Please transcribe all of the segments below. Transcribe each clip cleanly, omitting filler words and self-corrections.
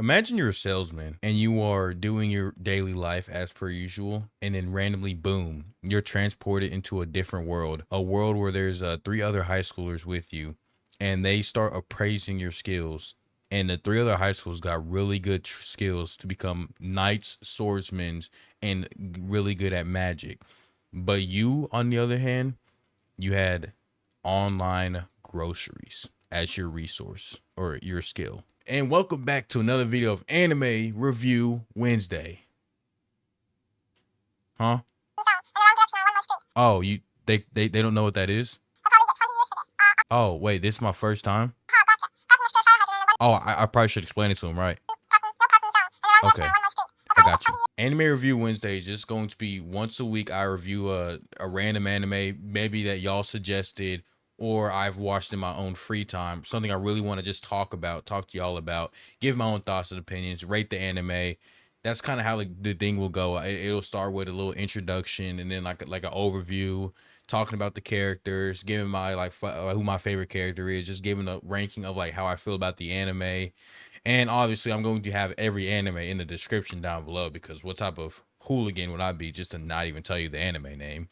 Imagine you're a salesman and you are doing your daily life as per usual, and then randomly, boom, you're transported into a different world, a world where there's three other high schoolers with you, and they start appraising your skills. And the three other high schools got really good skills to become knights, swordsmen, and really good at magic. But you, on the other hand, you had online groceries as your resource or your skill. And welcome back to another video of Anime Review Wednesday. Huh? Oh, they don't know what that is? Oh, wait, this is my first time? Oh, I probably should explain it to him, right? Okay, I got you. Anime Review Wednesday is just going to be once a week. I review a random anime, maybe that y'all suggested, or I've watched in my own free time. Something I really want to just talk to y'all about, give my own thoughts and opinions, rate the anime. That's kind of how the thing will go. It'll start with a little introduction and then like an overview, talking about the characters, giving my who my favorite character is, just giving a ranking of like how I feel about the anime. And obviously, I'm going to have every anime in the description down below, because what type of hooligan would I be just to not even tell you the anime name?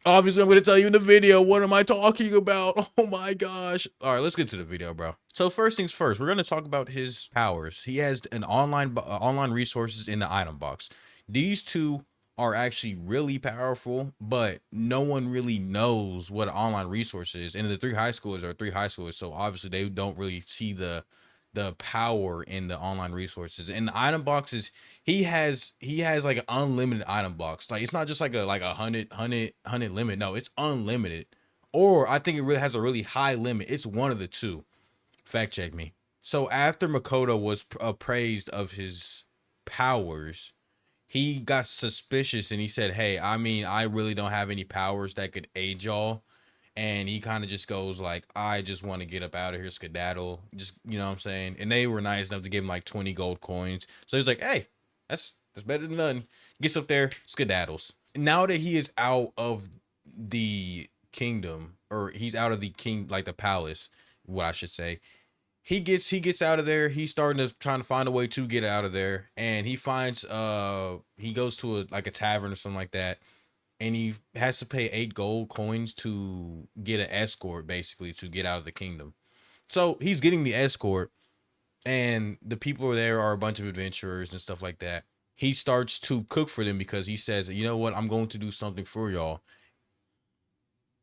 Obviously, I'm going to tell you in the video. What am I talking about? Oh my gosh. All right, let's get to the video, bro. So first things first, we're going to talk about his powers. He has an online resources in the item box. These two are actually really powerful, but no one really knows what an online resource is. And the three high schoolers are three high schoolers, so obviously they don't really see the power in the online resources. And the item boxes, he has like an unlimited item box. Like, it's not just like a hundred limit. No, it's unlimited. Or I think it really has a really high limit. It's one of the two. Fact check me. So after Makoto was appraised of his powers, he got suspicious and he said, "Hey, I mean, I really don't have any powers that could aid y'all." And he kind of just goes like, "I just want to get up out of here, skedaddle." Just, you know what I'm saying? And they were nice enough to give him like 20 gold coins. So he's like, "Hey, that's better than nothing." Gets up there, skedaddles. Now that he is out of the kingdom, or he's out of the like the palace, what I should say, he gets out of there. He's starting to trying to find a way to get out of there, and he goes to a tavern or something like that, and he has to pay 8 gold coins to get an escort, basically, to get out of the kingdom. So he's getting the escort, and the people there are a bunch of adventurers and stuff like that. He starts to cook for them because he says, "You know what? I'm going to do something for y'all."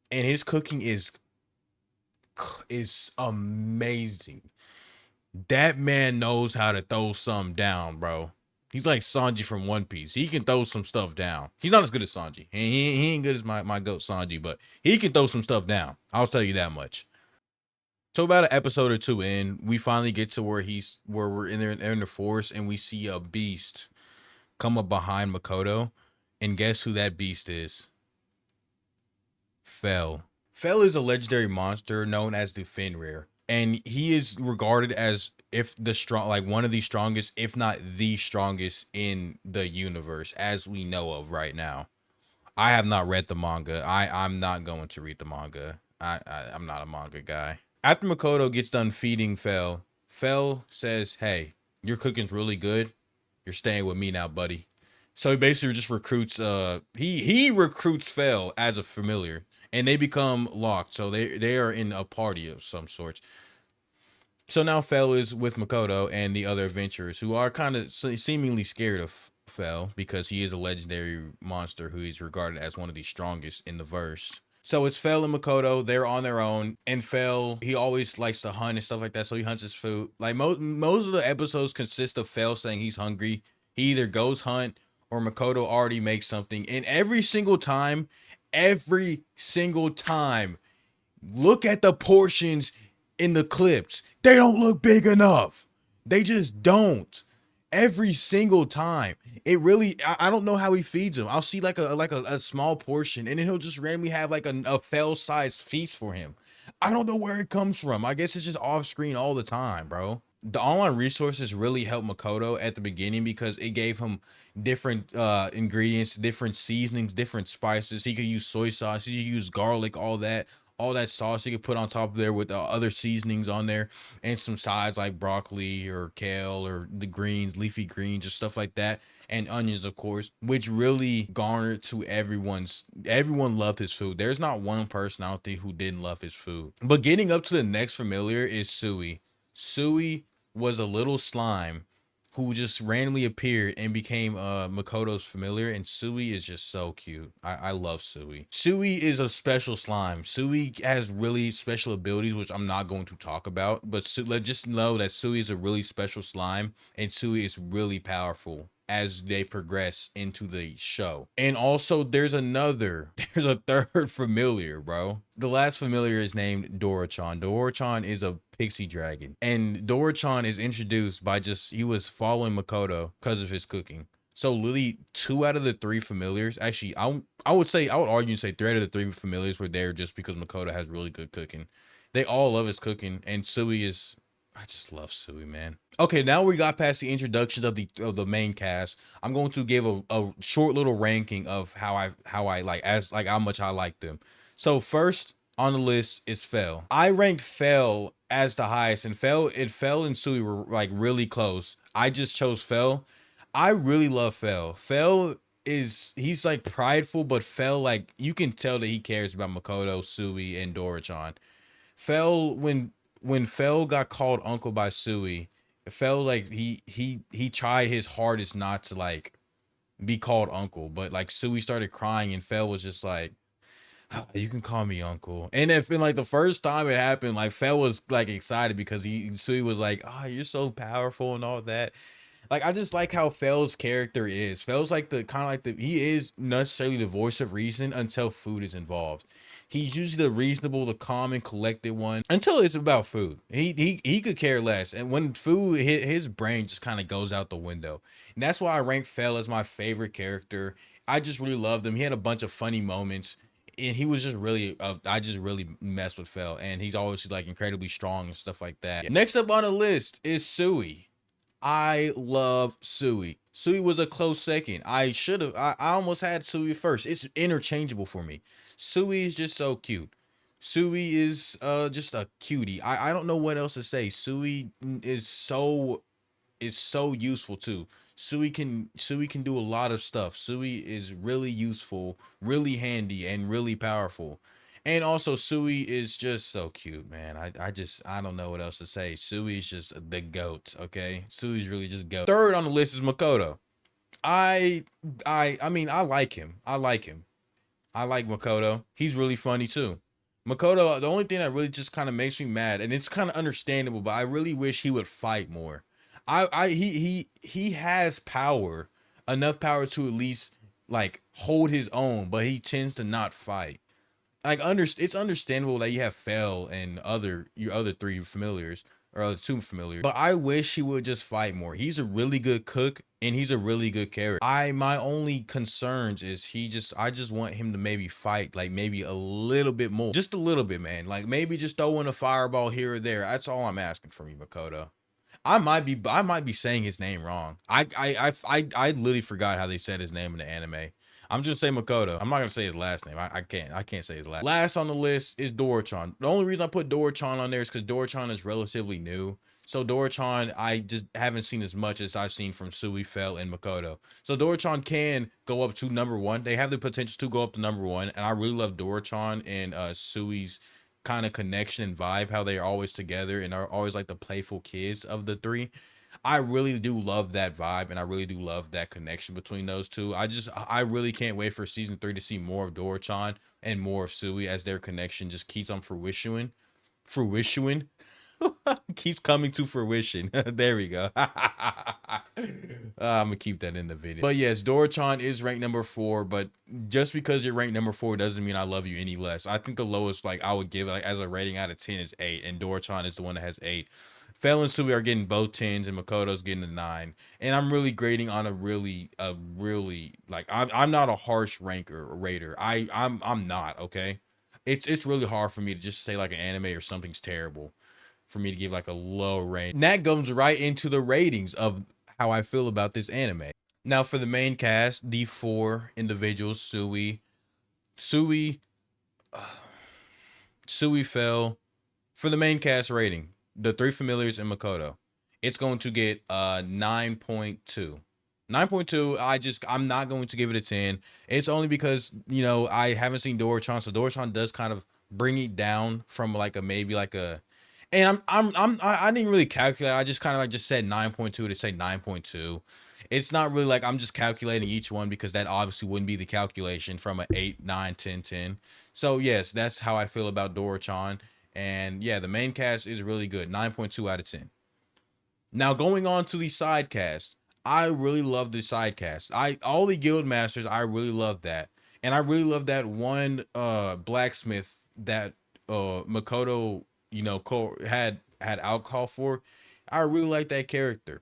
And his cooking is amazing. That man knows how to throw something down, bro. He's like Sanji from One Piece. He can throw some stuff down. He's not as good as Sanji. He ain't good as my goat Sanji, but he can throw some stuff down. I'll tell you that much. So about an episode or two in, we finally get to where we're in the forest, and we see a beast come up behind Makoto. And guess who that beast is? Fell. Fell is a legendary monster known as the Fenrir, and he is regarded as if the strong, like one of the strongest, if not the strongest in the universe as we know of right now. I have not read the manga. I'm not going to read the manga. I'm not a manga guy. After Makoto gets done feeding Fell, Fell says, "Hey, your cooking's really good. You're staying with me now, buddy." So he basically just recruits he recruits Fell as a familiar, and they become locked. So they are in a party of some sorts. So now Fell is with Makoto and the other adventurers, who are kind of seemingly scared of Fell because he is a legendary monster who is regarded as one of the strongest in the verse. So it's Fell and Makoto. They're on their own, and Fell, he always likes to hunt and stuff like that. So he hunts his food. Like most of the episodes consist of Fell saying he's hungry. He either goes hunt or Makoto already makes something. And every single time, look at the portions in the clips. They don't look big enough. They just don't. Every single time. It really, I don't know how he feeds them. I'll see like a small portion, and then he'll just randomly have like a Fell-sized feast for him. I don't know where it comes from. I guess it's just off screen all the time, bro. The online resources really helped Makoto at the beginning because it gave him different ingredients, different seasonings, different spices. He could use soy sauce, he could use garlic, all that. all that sauce you could put on top of there with the other seasonings on there, and some sides like broccoli or kale or the greens, leafy greens, just stuff like that, and onions, of course, which really garnered to everyone loved his food. There's not one person I don't think who didn't love his food. But getting up to the next familiar is Sui. Sui was a little slime who just randomly appeared and became Makoto's familiar, and Sui is just so cute. I love Sui. Sui is a special slime. Sui has really special abilities, which I'm not going to talk about, but let's just know that Sui is a really special slime, and Sui is really powerful as they progress into the show. And also there's a third familiar, bro. The last familiar is named Dorachan. Dorachan is a pixie dragon, and Dorachan is introduced by he was following Makoto because of his cooking. So literally 2 out of the 3 familiars, actually I would argue and say 3 out of the 3 familiars were there just because Makoto has really good cooking. They all love his cooking, and Sui is, I just love Sui, man. Okay, now we got past the introductions of the main cast. I'm going to give a short little ranking of how I like, as like how much I like them. So first on the list is Fel. I ranked Fel as the highest, and Fel and Sui were like really close. I just chose Fel. I really love Fel. Fel he's like prideful, but Fel, like, you can tell that he cares about Makoto, Sui, and Dorachan. Fel, when Fel got called uncle by Sui, it felt like he tried his hardest not to like be called uncle, but like Sui started crying and Fel was just like, "Ah, you can call me uncle." And if in like the first time it happened, like Fel was like excited because Sui was like, "Oh, you're so powerful and all that." Like, I just like how Fel's character is. Fel's like the kind of like he is necessarily the voice of reason until food is involved. He's usually the reasonable, the calm and collected one until it's about food. He could care less. And when food hit, his brain just kind of goes out the window. And that's why I rank Fel as my favorite character. I just really loved him. He had a bunch of funny moments. And he was just really, I just really messed with Fel. And he's always like incredibly strong and stuff like that. Next up on the list is Sui. I love Sui. Sui was a close second. I almost had Sui first. It's interchangeable for me. Sui is just so cute. Sui is just a cutie. I don't know what else to say. Sui is so useful too. Sui can do a lot of stuff. Sui is really useful, really handy, and really powerful. And also Sui is just so cute, man. I don't know what else to say. Sui is just the goat, okay? Sui's really just goat. Third on the list is Makoto. I mean, I like him. I like him. I like Makoto. He's really funny too. Makoto, the only thing that really just kind of makes me mad, and it's kind of understandable, but I really wish he would fight more. He has power, enough power to at least like hold his own, but he tends to not fight. Like, it's understandable that you have Fel and your other 3 familiars or other 2 familiars, but I wish he would just fight more. He's a really good cook and he's a really good character. My only concerns is I just want him to maybe fight like maybe a little bit more, just a little bit, man. Like maybe just throw in a fireball here or there. That's all I'm asking from you, Makoto. I might be saying his name wrong. I literally forgot how they said his name in the anime. I'm just saying Makoto. I'm not gonna say his last name. I can't say his last. Last on the list is Dorachan. The only reason I put Dorachan on there is because Dorachan is relatively new. So Dorachan, I just haven't seen as much as I've seen from Sui, Fel, and Makoto. So Dorachan can go up to number 1. They have the potential to go up to number 1, and I really love Dorachan and Sui's kind of connection and vibe, how they're always together and are always like the playful kids of the 3. I really do love that vibe, and I really do love that connection between those 2. I really can't wait for season 3 to see more of Dorachan and more of Sui as their connection just keeps on fruition keeps coming to fruition. There we go. I'm gonna keep that in the video. But yes, Dorachan is ranked number 4, but just because you're ranked number 4 doesn't mean I love you any less. I think the lowest like I would give like as a rating out of 10 is 8, and Dorachan is the one that has 8. Fel and Sui are getting both 10s, and Makoto's getting a 9. And I'm really grading on a really like I'm not a harsh ranker or rater. I'm not, okay? It's really hard for me to just say like an anime or something's terrible for me to give like a low range. And that goes right into the ratings of how I feel about this anime. Now for the main cast, the 4 individuals, Sui, Sui fell for the main cast rating. The three familiars and Makoto, it's going to get 9.2. 9.2. I'm not going to give it a 10. It's only because I haven't seen Dorichan, so Dorichan does kind of bring it down from like a maybe like a. And I didn't really calculate. I just kind of like just said 9.2 to say 9.2. It's not really like I'm just calculating each one because that obviously wouldn't be the calculation from a 8, 9, 10, 10. So yes, that's how I feel about Dorichan. And yeah, the main cast is really good. 9.2 out of 10. Now going on to the side cast. I really love the side cast. All the guild masters, I really love that. And I really love that one blacksmith that Makoto, had alcohol for. I really like that character.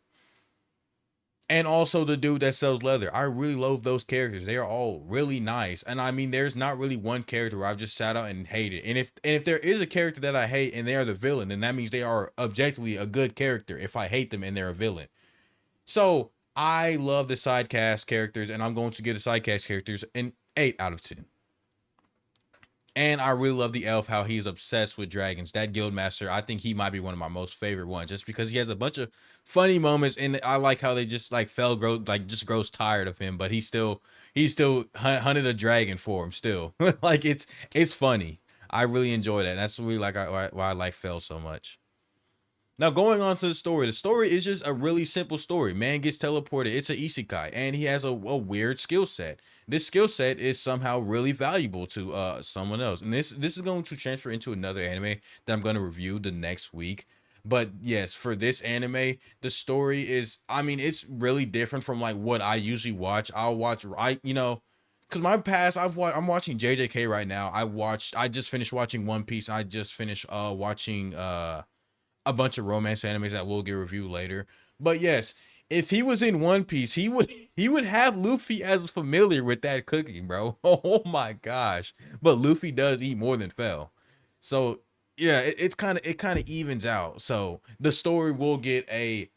And also the dude that sells leather. I really love those characters. They are all really nice. And I mean, there's not really one character where I've just sat out and hated. And if there is a character that I hate and they are the villain, then that means they are objectively a good character if I hate them and they're a villain. So I love the side cast characters, and I'm going to give the side cast characters an 8 out of 10. And I really love the elf, how he's obsessed with dragons. That guild master, I think he might be one of my most favorite ones, just because he has a bunch of funny moments, and I like how they just like just grows tired of him, but he still hunted a dragon for him still. Like it's funny. I really enjoy that. That's really like why I like Fel so much. Now going on to the story is just a really simple story. Man gets teleported. It's an isekai, and he has a weird skill set. This skill set is somehow really valuable to someone else, and this is going to transfer into another anime that I'm going to review the next week. But yes, for this anime, the story is, I mean, it's really different from like what I usually watch. I'll watch because I'm watching JJK right now. I just finished watching One Piece. I just finished watching a bunch of romance animes that we'll get reviewed later. But yes, if he was in One Piece, he would have Luffy as familiar with that cooking, bro. Oh my gosh. But Luffy does eat more than Fel. So yeah, it kind of evens out. So the story will get a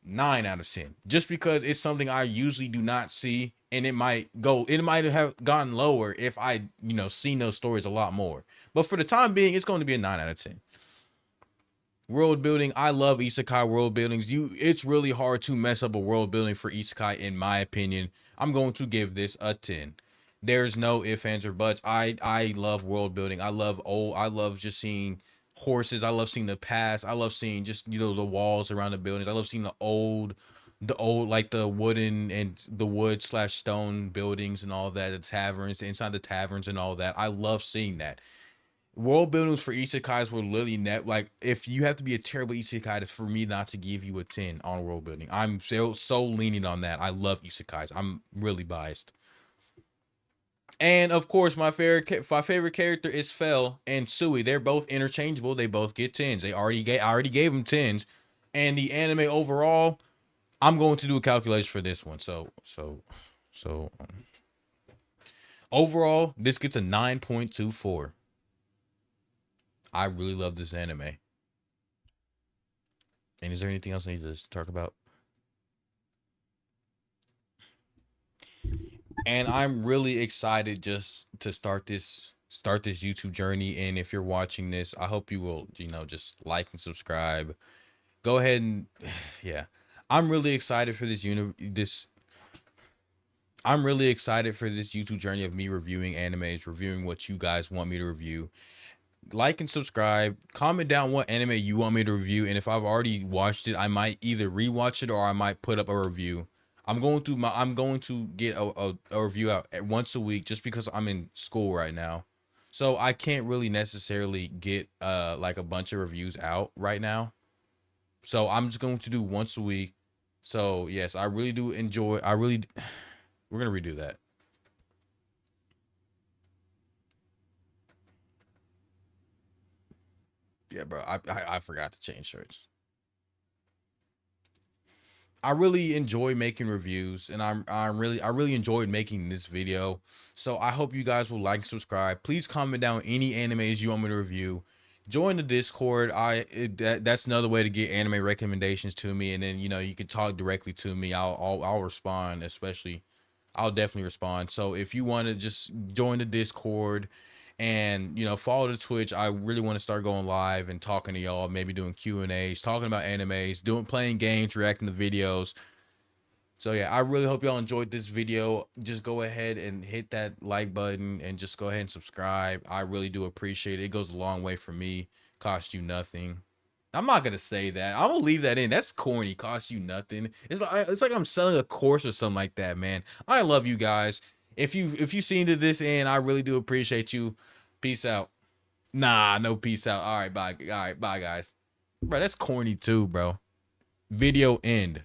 9 out of 10 just because it's something I usually do not see, and it might have gone lower if I seen those stories a lot more. But for the time being, it's going to be a 9 out of 10. World building, I love isekai world buildings. It's really hard to mess up a world building for isekai, in my opinion. I'm going to give this a 10. There's no ifs, ands, or buts. I love world building. I love just seeing horses. I love seeing the past. I love seeing just the walls around the buildings. I love seeing the old like the wooden and the wood slash stone buildings and all that, the taverns, inside the taverns and all that. I love seeing that. World buildings for isekais were literally net like, if you have to be a terrible isekai for me not to give you a 10 on world building. I'm so leaning on that. I love isekais. I'm really biased. And of course, my favorite character is Fel and Sui. They're both interchangeable. They both get 10s. I already gave them 10s. And the anime overall, I'm going to do a calculation for this one. So overall, this gets a 9.24. I really love this anime. And is there anything else I need to talk about? And I'm really excited just to start this YouTube journey. And if you're watching this, I hope you will, just like and subscribe. Go ahead and yeah. I'm really excited for this I'm really excited for this YouTube journey of me reviewing animes, reviewing what you guys want me to review. Like and subscribe. Comment down what anime you want me to review, and if I've already watched it, I might either rewatch it or I might put up a review. I'm going to get a review out once a week just because I'm in school right now. So I can't really necessarily get like a bunch of reviews out right now. So I'm just going to do once a week. So yes, I really do enjoy. We're gonna redo that. Yeah, bro. I forgot to change shirts. I really enjoy making reviews, and I really enjoyed making this video. So I hope you guys will like and subscribe. Please comment down any animes you want me to review. Join the Discord. That's another way to get anime recommendations to me, and then you can talk directly to me. I'll respond, especially I'll definitely respond. So if you want to just join the Discord And, you know, follow the Twitch. I really want to start going live and talking to y'all, maybe doing Q&As, talking about animes, playing games, reacting to videos. So yeah, I really hope y'all enjoyed this video. Just go ahead and hit that like button and just go ahead and subscribe. I really do appreciate it. It goes a long way for me. Cost you nothing. I'm not gonna say that. I'm gonna leave that in. That's corny. Cost you nothing. It's like I'm selling a course or something like that, man. I love you guys. If you seen to this end, I really do appreciate you. Peace out. Nah, no peace out. All right, bye. All right, bye, guys. Bro, that's corny too, bro. Video end.